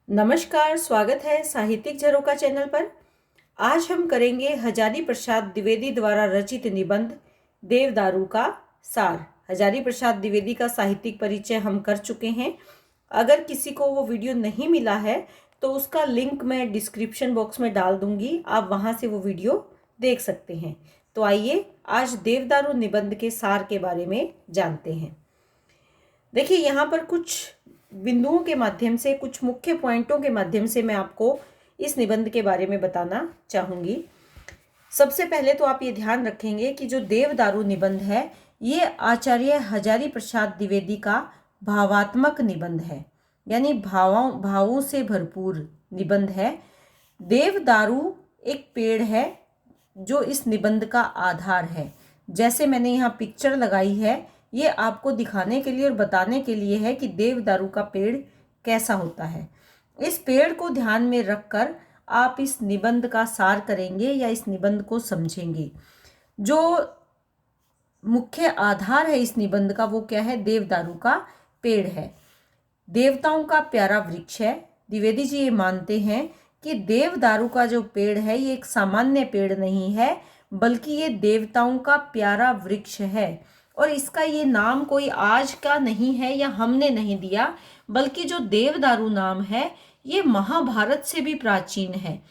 नमस्कार, स्वागत है साहित्यिक झरोखा चैनल पर। आज हम करेंगे हजारी प्रसाद द्विवेदी द्वारा रचित निबंध देवदारू का सार। हजारी प्रसाद द्विवेदी का साहित्यिक परिचय हम कर चुके हैं। अगर किसी को वो वीडियो नहीं मिला है तो उसका लिंक मैं डिस्क्रिप्शन बॉक्स में डाल दूंगी, आप वहां से वो वीडियो देख सकते हैं। तो आइए आज देवदारू निबंध के सार के बारे में जानते हैं। देखिए, यहाँ पर कुछ बिंदुओं के माध्यम से, कुछ मुख्य पॉइंटों के माध्यम से मैं आपको इस निबंध के बारे में बताना चाहूँगी। सबसे पहले तो आप ये ध्यान रखेंगे कि जो देवदारू निबंध है ये आचार्य हजारी प्रसाद द्विवेदी का भावात्मक निबंध है, यानी भावों से भरपूर निबंध है। देवदारू एक पेड़ है जो इस निबंध का आधार है। जैसे मैंने यहाँ पिक्चर लगाई है, ये आपको दिखाने के लिए और बताने के लिए है कि देवदारू का पेड़ कैसा होता है। इस पेड़ को ध्यान में रखकर आप इस निबंध का सार करेंगे या इस निबंध को समझेंगे। जो मुख्य आधार है इस निबंध का वो क्या है? देवदारू का पेड़ है। देवताओं का प्यारा वृक्ष है। द्विवेदी जी ये मानते हैं कि देवदारू का जो पेड़ है ये एक सामान्य पेड़ नहीं है, बल्कि ये देवताओं का प्यारा वृक्ष है। और इसका ये नाम कोई आज का नहीं है या हमने नहीं दिया, बल्कि जो देवदारू नाम है ये महाभारत से भी प्राचीन है।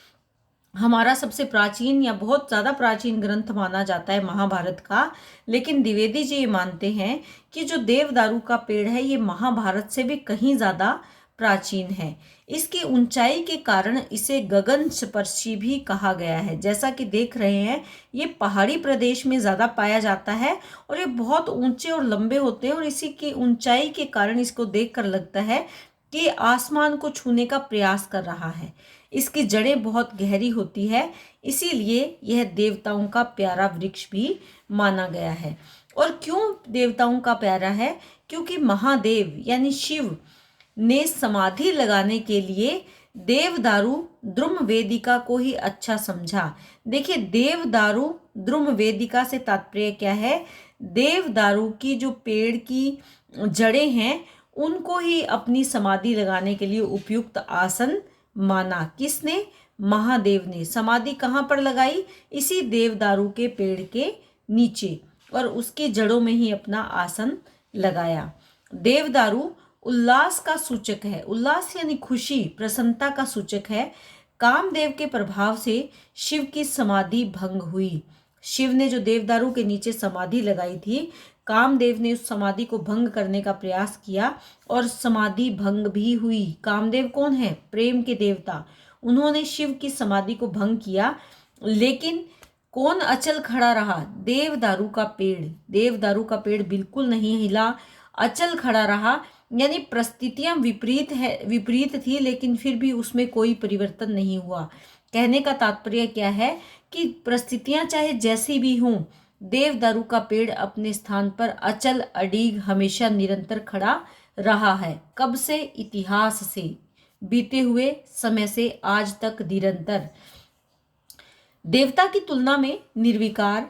हमारा सबसे प्राचीन या बहुत ज़्यादा प्राचीन ग्रंथ माना जाता है महाभारत का, लेकिन द्विवेदी जी ये मानते हैं कि जो देवदारू का पेड़ है ये महाभारत से भी कहीं ज़्यादा प्राचीन है। इसकी ऊंचाई के कारण इसे गगन स्पर्शी भी कहा गया है। जैसा कि देख रहे हैं, ये पहाड़ी प्रदेश में ज़्यादा पाया जाता है और ये बहुत ऊंचे और लंबे होते हैं, और इसी की ऊंचाई के कारण इसको देखकर लगता है कि आसमान को छूने का प्रयास कर रहा है। इसकी जड़ें बहुत गहरी होती है, इसीलिए यह देवताओं का प्यारा वृक्ष भी माना गया है। और क्यों देवताओं का प्यारा है? क्योंकि महादेव यानी शिव ने समाधि लगाने के लिए देवदारू द्रुम वेदिका को ही अच्छा समझा। देखिए, देवदारू द्रुम वेदिका से तात्पर्य क्या है? देवदारू की जो पेड़ की जड़ें हैं उनको ही अपनी समाधि लगाने के लिए उपयुक्त आसन माना। किसने? महादेव ने। समाधि कहाँ पर लगाई? इसी देवदारू के पेड़ के नीचे, और उसकी जड़ों में ही अपना आसन लगाया। देवदारू उल्लास का सूचक है। उल्लास यानी खुशी, प्रसन्नता का सूचक है। कामदेव के प्रभाव से शिव की समाधि भंग हुई। शिव ने जो देवदारू के नीचे समाधि लगाई थी, कामदेव ने उस समाधि को भंग करने का प्रयास किया और समाधि भंग भी हुई। कामदेव कौन है? प्रेम के देवता। उन्होंने शिव की समाधि को भंग किया, लेकिन कौन अचल खड़ा रहा? देवदारू का पेड़। देवदारू का पेड़ बिल्कुल नहीं हिला, अचल खड़ा रहा। यानी परिस्थितियां विपरीत थी, लेकिन फिर भी उसमें कोई परिवर्तन नहीं हुआ। कहने का तात्पर्य क्या है कि परिस्थितियां चाहे जैसी भी हों, देवदारू का पेड़ अपने स्थान पर अचल अडिग हमेशा निरंतर खड़ा रहा है। कब से? इतिहास से, बीते हुए समय से आज तक निरंतर। देवता की तुलना में निर्विकार।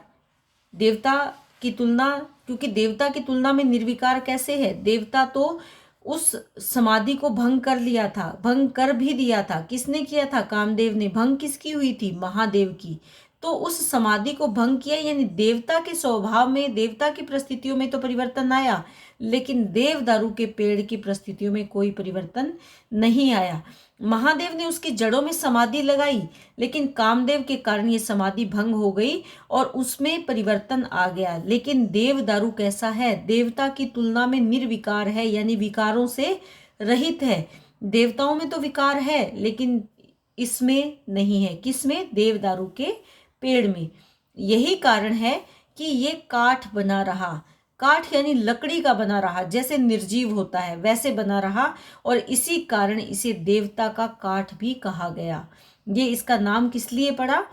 देवता की तुलना, क्योंकि देवता की तुलना में निर्विकार कैसे है? देवता तो उस समाधि को भंग कर लिया था, भंग कर भी दिया था। किसने किया था? कामदेव ने। भंग किसकी हुई थी? महादेव की। तो उस समाधि को भंग किया, यानी देवता के स्वभाव में, देवता की परिस्थितियों में तो परिवर्तन आया, लेकिन देवदारू के पेड़ की परिस्थितियों में कोई परिवर्तन नहीं आया। महादेव ने उसकी जड़ों में समाधि लगाई, लेकिन कामदेव के कारण ये समाधि भंग हो गई और उसमें परिवर्तन आ गया। लेकिन देवदारू कैसा है? देवता की तुलना में निर्विकार है, यानी विकारों से रहित है। देवताओं में तो विकार है, लेकिन इसमें नहीं है। किसमें? देवदारू के पेड़ में। यही कारण है कि ये काठ बना रहा। काठ यानी लकड़ी का बना रहा, जैसे निर्जीव होता है वैसे बना रहा, और इसी कारण इसे देवता का काठ भी कहा गया। ये इसका नाम किस लिए पड़ा?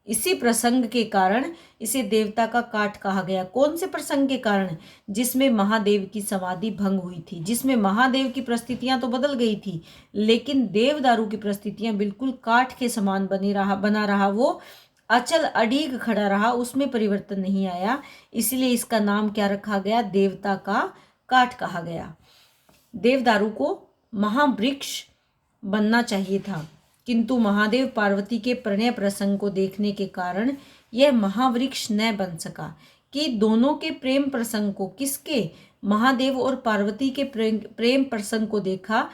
इसी प्रसंग के कारण इसे देवता का काठ कहा गया। कौन से प्रसंग के कारण? जिसमें महादेव की समाधि भंग हुई थी, जिसमें महादेव की परिस्थितियां तो बदल गई थी, लेकिन देवदारू की परिस्थितियां बिल्कुल काठ के समान बना रहा। वो अचल अडीग खड़ा रहा, उसमें परिवर्तन नहीं आया। इसलिए इसका नाम क्या रखा गया? देवता का काठ कहा गया। देवदारू को महावृक्ष बनना चाहिए था, किंतु महादेव पार्वती के प्रणय प्रसंग को देखने के कारण यह महावृक्ष न बन सका। कि दोनों के प्रेम प्रसंग को, किसके, महादेव और पार्वती के प्रेम प्रसंग को देखा,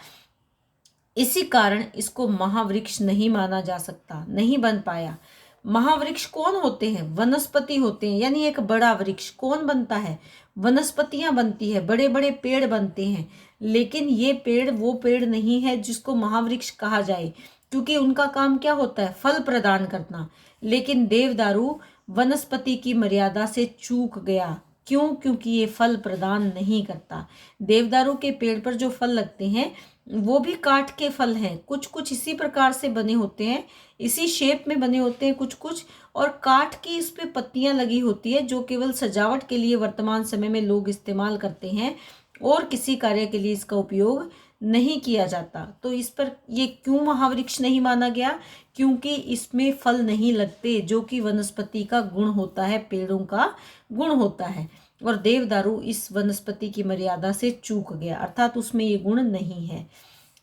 इसी कारण इसको महावृक्ष नहीं माना जा सकता, नहीं बन पाया। महावृक्ष कौन होते हैं? वनस्पति होते हैं, यानी एक बड़ा वृक्ष कौन बनता है? वनस्पतियां बनती है, बड़े बड़े पेड़ बनते हैं। लेकिन ये पेड़ वो पेड़ नहीं है जिसको महावृक्ष कहा जाए, क्योंकि उनका काम क्या होता है? फल प्रदान करना। लेकिन देवदारू वनस्पति की मर्यादा से चूक गया। क्यों? क्योंकि ये फल प्रदान नहीं करता। देवदारू के पेड़ पर जो फल लगते हैं वो भी काठ के फल हैं, कुछ कुछ इसी प्रकार से बने होते हैं, इसी शेप में बने होते हैं कुछ कुछ, और काठ की इस पे पत्तियां लगी होती है जो केवल सजावट के लिए वर्तमान समय में लोग इस्तेमाल करते हैं और किसी कार्य के लिए इसका उपयोग नहीं किया जाता। तो इस पर ये क्यों महावृक्ष नहीं माना गया? क्योंकि इसमें फल नहीं लगते, जो कि वनस्पति का गुण होता है, पेड़ों का गुण होता है। और देवदारू इस वनस्पति की मर्यादा से चूक गया, अर्थात उसमें ये गुण नहीं है।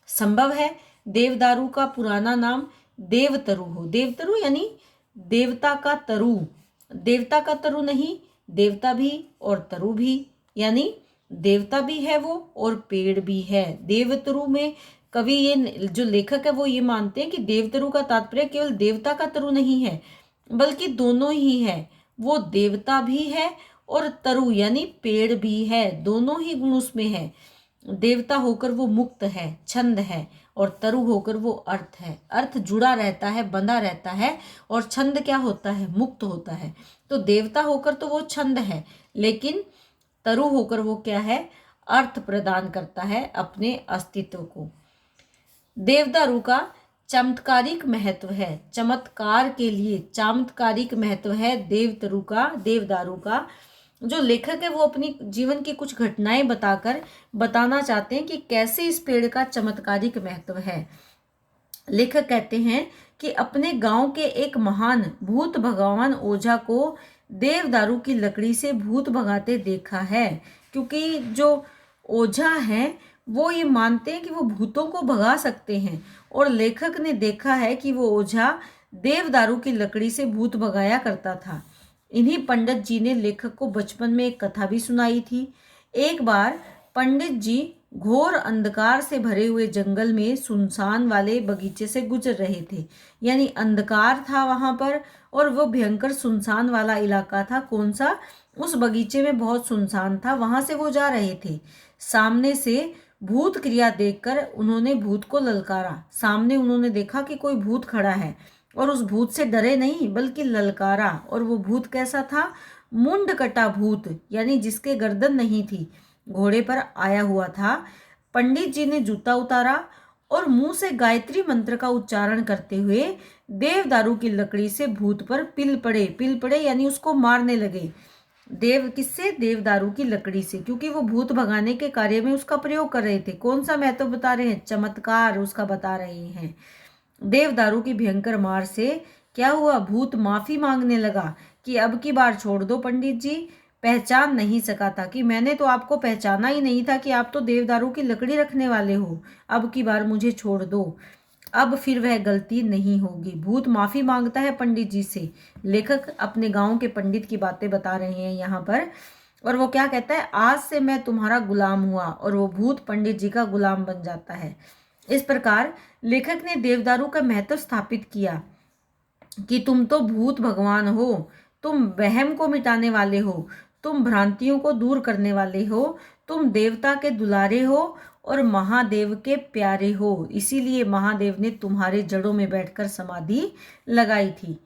संभव है देवदारू का पुराना नाम देवतरु हो। देवतरु यानी देवता का तरु, देवता का तरु नहीं, देवता भी और तरु भी, यानी देवता भी है वो और पेड़ भी है। देवतरु में कवि, ये जो लेखक है वो ये मानते हैं कि देवतरु का तात्पर्य केवल देवता का तरु नहीं है, बल्कि दोनों ही है। वो देवता भी है और तरु यानी पेड़ भी है, दोनों ही गुण उसमें है। देवता होकर वो मुक्त है, छंद है, और तरु होकर वो अर्थ है। अर्थ जुड़ा रहता है, बंधा रहता है, और छंद क्या होता है? मुक्त होता है। तो देवता होकर तो वो छंद है, लेकिन तरु होकर वो क्या है? अर्थ प्रदान करता है अपने अस्तित्व को। देवदारू का चमत्कारिक महत्व है, चमत्कार के लिए चमत्कारिक महत्व है देवतरु का, देवदारू का। जो लेखक है वो अपनी जीवन की कुछ घटनाएं बताकर बताना चाहते हैं कि कैसे इस पेड़ का चमत्कारिक महत्व है। लेखक कहते हैं कि अपने गांव के एक महान भूत भगवान ओझा को देवदारू की लकड़ी से भूत भगाते देखा है। क्योंकि जो ओझा हैं वो ये मानते हैं कि वो भूतों को भगा सकते हैं, और लेखक ने देखा है कि वो ओझा देवदारू की लकड़ी से भूत भगाया करता था। इन्हीं पंडित जी ने लेखक को बचपन में एक कथा भी सुनाई थी। एक बार पंडित जी घोर अंधकार से भरे हुए जंगल में सुनसान वाले बगीचे से गुजर रहे थे, यानी अंधकार था वहां पर, और वो भयंकर सुनसान वाला इलाका था। कौन सा? उस बगीचे में बहुत सुनसान था, वहां से वो जा रहे थे। सामने से भूत क्रिया देखकर उन्होंने भूत को ललकारा। सामने उन्होंने देखा कि कोई भूत खड़ा है, और उस भूत से डरे नहीं बल्कि ललकारा। और वो भूत कैसा था? मुंड कटा भूत, यानी जिसके गर्दन नहीं थी, घोड़े पर आया हुआ था। पंडित जी ने जूता उतारा और मुंह से गायत्री मंत्र का उच्चारण करते हुए देवदारू की लकड़ी से भूत पर पिल पड़े यानी उसको मारने लगे। किससे? देवदारू की लकड़ी से, क्योंकि वो भूत भगाने के कार्य में उसका प्रयोग कर रहे थे। कौन सा महत्व बता रहे हैं? चमत्कार उसका बता रहे हैं। देवदारू की भयंकर मार से क्या हुआ? भूत माफी मांगने लगा कि अब की बार छोड़ दो पंडित जी, पहचान नहीं सका था, कि मैंने तो आपको पहचाना ही नहीं था कि आप तो देवदारू की लकड़ी रखने वाले हो, अब की बार मुझे छोड़ दो, अब फिर वह गलती नहीं होगी। भूत माफी मांगता है पंडित जी से। लेखक अपने गांव के पंडित की बातें बता रहे हैं यहाँ पर, और वो क्या कहता है? आज से मैं तुम्हारा गुलाम हुआ, और वो भूत पंडित जी का गुलाम बन जाता है। इस प्रकार लेखक ने देवदारू का महत्व स्थापित किया कि तुम तो भूत भगवान हो, तुम वहम को मिटाने वाले हो, तुम भ्रांतियों को दूर करने वाले हो, तुम देवता के दुलारे हो और महादेव के प्यारे हो। इसीलिए महादेव ने तुम्हारे जड़ों में बैठकर समाधि लगाई थी।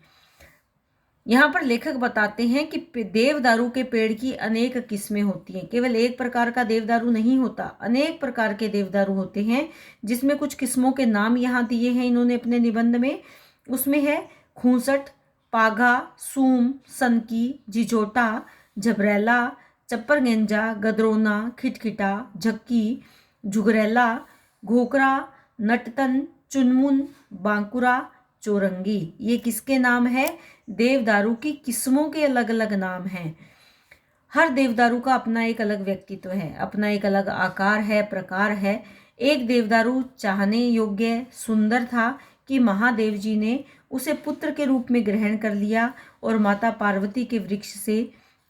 यहाँ पर लेखक बताते हैं कि देवदारू के पेड़ की अनेक किस्में होती हैं। केवल एक प्रकार का देवदारू नहीं होता, अनेक प्रकार के देवदारू होते हैं, जिसमें कुछ किस्मों के नाम यहाँ दिए हैं इन्होंने अपने निबंध में। उसमें है खूंसट, पाघा, सूम, सनकी, जिजोटा, झबरेला, चप्परगेंजा, गदरोना, खिटखिटा, झक्की, झुगरेला, घोकरा, नटतन, चुनमुन, बांकुरा, चौरंगी। ये किसके नाम है? देवदारू की किस्मों के अलग अलग नाम हैं। हर देवदारू का अपना एक अलग व्यक्तित्व है, अपना एक अलग आकार है, प्रकार है। एक देवदारू चाहने योग्य सुंदर था कि महादेव जी ने उसे पुत्र के रूप में ग्रहण कर लिया और माता पार्वती के वृक्ष से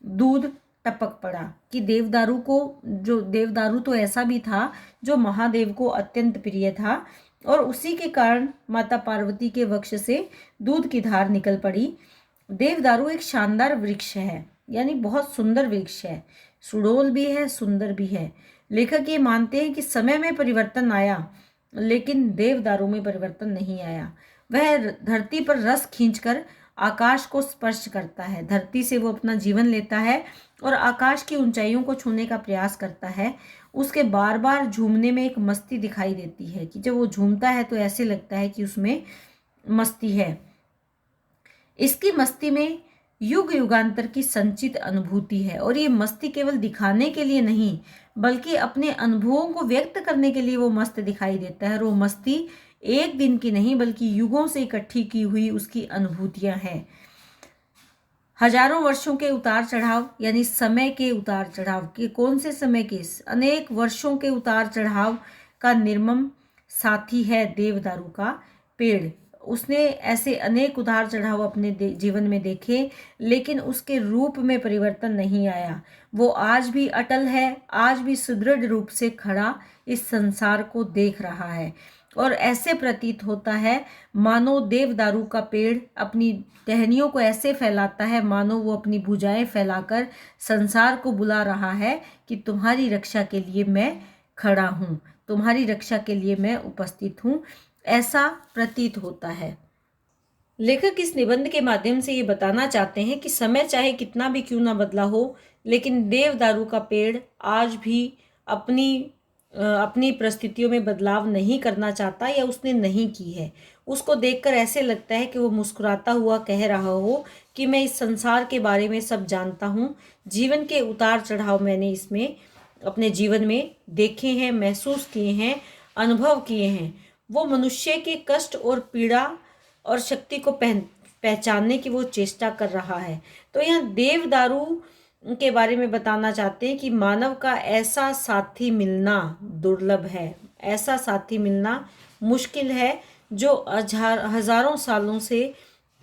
दूध टपक पड़ा। कि देवदारू तो ऐसा भी था जो महादेव को अत्यंत प्रिय था और उसी के कारण माता पार्वती के वक्ष से दूध की धार निकल पड़ी। देवदारू एक शानदार वृक्ष है, यानी बहुत सुंदर वृक्ष है, सुडौल भी है, सुंदर भी है। लेखक ये मानते हैं कि समय में परिवर्तन आया लेकिन देवदारू में परिवर्तन नहीं आया। वह धरती पर रस खींचकर आकाश को स्पर्श करता है, धरती से वो अपना जीवन लेता है और आकाश की ऊंचाइयों को छूने का प्रयास करता है। उसके बार बार झूमने में एक मस्ती दिखाई देती है कि जब वो झूमता है तो ऐसे लगता है कि उसमें मस्ती है। इसकी मस्ती में युग युगांतर की संचित अनुभूति है और ये मस्ती केवल दिखाने के लिए नहीं बल्कि अपने अनुभवों को व्यक्त करने के लिए वो मस्त दिखाई देता है। और वो मस्ती एक दिन की नहीं बल्कि युगों से इकट्ठी की हुई उसकी अनुभूतियां हैं। हजारों वर्षों के उतार चढ़ाव, यानी समय के उतार चढ़ाव के कौन से समय के, अनेक वर्षों के उतार चढ़ाव का निर्मम साथी है देवदारू का पेड़। उसने ऐसे अनेक उतार चढ़ाव अपने जीवन में देखे लेकिन उसके रूप में परिवर्तन नहीं आया। वो आज भी अटल है, आज भी सुदृढ़ रूप से खड़ा इस संसार को देख रहा है। और ऐसे प्रतीत होता है मानो देवदारू का पेड़ अपनी टहनियों को ऐसे फैलाता है मानो वो अपनी भुजाएं फैलाकर संसार को बुला रहा है कि तुम्हारी रक्षा के लिए मैं खड़ा हूँ, तुम्हारी रक्षा के लिए मैं उपस्थित हूँ, ऐसा प्रतीत होता है। लेखक इस निबंध के माध्यम से ये बताना चाहते हैं कि समय चाहे कितना भी क्यों ना बदला हो लेकिन देवदारू का पेड़ आज भी अपनी परिस्थितियों में बदलाव नहीं करना चाहता या उसने नहीं की है। उसको देखकर ऐसे लगता है कि वो मुस्कुराता हुआ कह रहा हो कि मैं इस संसार के बारे में सब जानता हूँ, जीवन के उतार चढ़ाव मैंने इसमें अपने जीवन में देखे हैं, महसूस किए हैं, अनुभव किए हैं। वो मनुष्य के कष्ट और पीड़ा और शक्ति को पहचानने की वो चेष्टा कर रहा है। तो यहाँ देवदारू के बारे में बताना चाहते हैं कि मानव का ऐसा साथी मिलना दुर्लभ है, ऐसा साथी मिलना मुश्किल है जो हजारों सालों से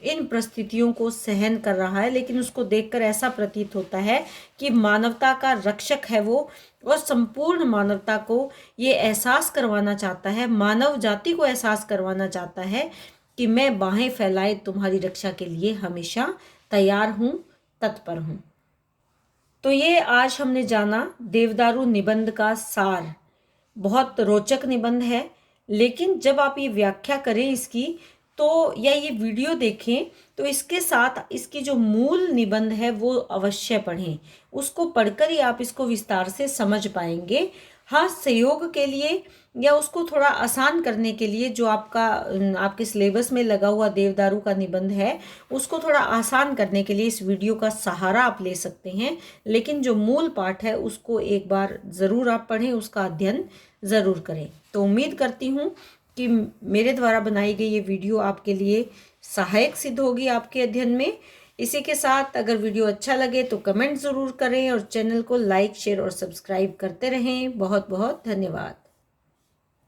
इन परिस्थितियों को सहन कर रहा है। लेकिन उसको देखकर ऐसा प्रतीत होता है कि मानवता का रक्षक है वो और संपूर्ण मानवता को ये एहसास करवाना चाहता है, मानव जाति को एहसास करवाना चाहता है कि मैं बाहें फैलाए तुम्हारी रक्षा के लिए हमेशा तैयार हूँ, तत्पर हूँ। तो ये आज हमने जाना देवदारू निबंध का सार। बहुत रोचक निबंध है लेकिन जब आप ये व्याख्या करें इसकी तो या ये वीडियो देखें तो इसके साथ इसकी जो मूल निबंध है वो अवश्य पढ़ें। उसको पढ़कर ही आप इसको विस्तार से समझ पाएंगे। हाँ, सहयोग के लिए या उसको थोड़ा आसान करने के लिए जो आपके सिलेबस में लगा हुआ देवदारू का निबंध है उसको थोड़ा आसान करने के लिए इस वीडियो का सहारा आप ले सकते हैं। लेकिन जो मूल पाठ है उसको एक बार ज़रूर आप पढ़ें, उसका अध्ययन ज़रूर करें। तो उम्मीद करती हूँ कि मेरे द्वारा बनाई गई ये वीडियो आपके लिए सहायक सिद्ध होगी आपके अध्ययन में। इसी के साथ अगर वीडियो अच्छा लगे तो कमेंट ज़रूर करें और चैनल को लाइक, शेयर और सब्सक्राइब करते रहें। बहुत बहुत धन्यवाद।